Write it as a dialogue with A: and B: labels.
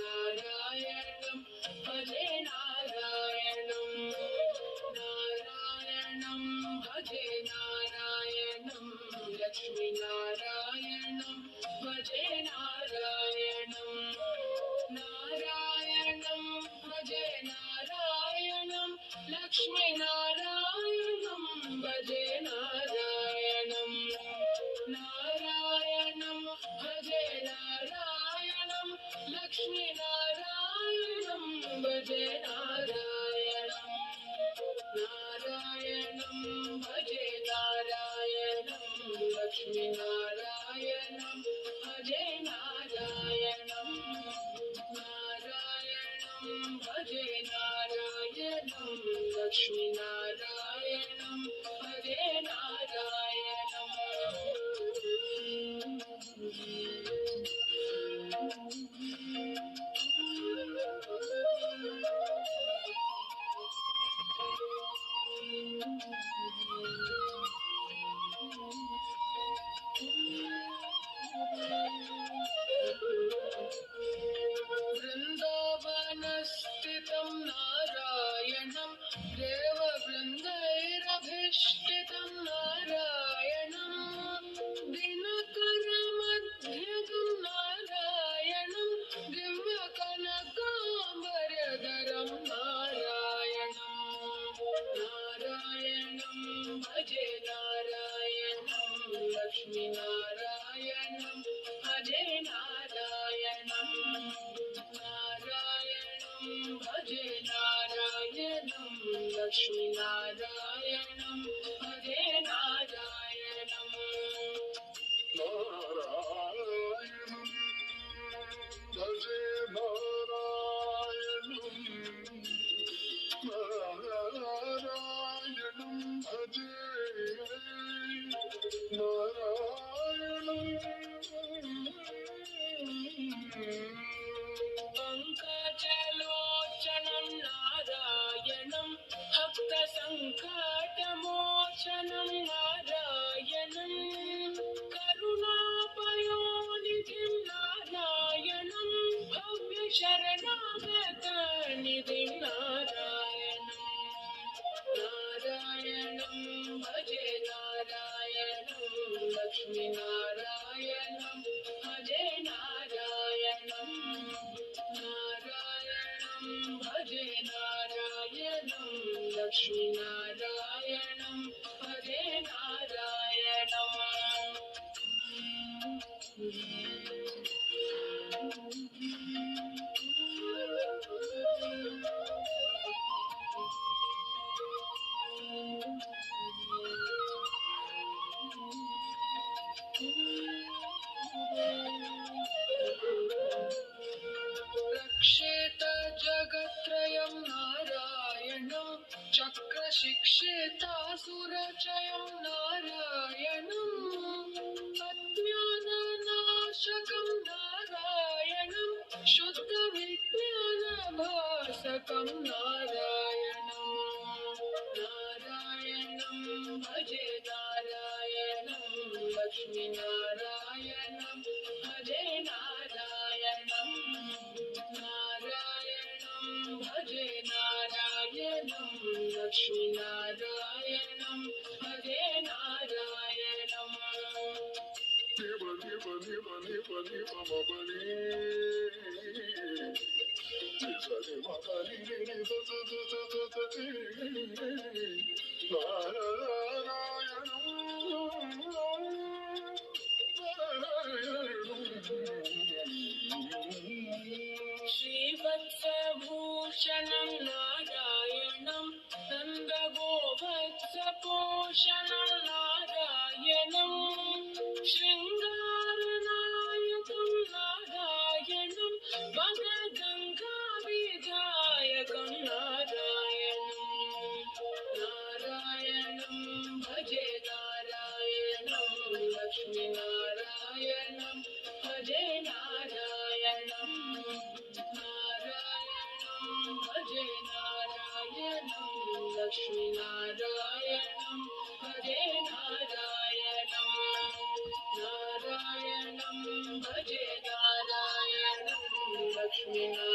A: लक्ष्मीनारायणं भजे नारायणं नारायणं भजे नारायणं लक्ष्मीनारायणं भजे नारायणं नारायणं भजे नारायणं लक्ष्मीनारायणं भजे नारायणं नारायणं भजे नारायणं लक्ष्मीनारायणं भजे नारायणं नारायणं भजे नारायणं लक्ष्मीनारायणं भजे नारायणं नारायणं भजे नारायणं लक्ष्मीनारायणं भजे नारायणं वृन्दावनस्थितं नारायणं देववृन्दैरभिष्टितं नारायणं दिनकरमध्यगं नारायणं दिव्यकनकाम्बरधरं नारायणं नारायणं भजे नारायणं लक्ष्मीनारायणं भजे नारायणं नारायणं भजे नारायणं लक्ष्मीनारायणं भजे नारायणं
B: नारायणं भजे नारायणं नारायणं भजे
A: पंकजलोचनं नारायणं भक्तसङ्कटमोचनं नारायणं करुणापयोनिधिं नारायणं भव्यशरणागतनिधिं नारायणं नारायणं भजे नारायणं लक्ष्मीनारायणं भजे नारायणं नारायणं भजे नारायणं लक्ष्मीनारायणं भजे नारायणं रक्षेत जगत्त्रयं नारायणं चक्रशिक्षेतासुरचयं नारायणं अज्ञाननाशकं नारायणं शुद्धविज्ञानभासकं नारायणं नारायणं भजे नारायणं लक्ष्मीनारायणं भजे नारायणं नारायणं भजे नारायणं लक्ष्मीनारायणं भजे नारायणं श्रीवत्सभूषणं नारायणं नन्दगोवत्सपोषणं नारायणं शृङ्गारनायकं नारायणं भगगङ्गाविधायकं नारायणं नारायणं भजे వినా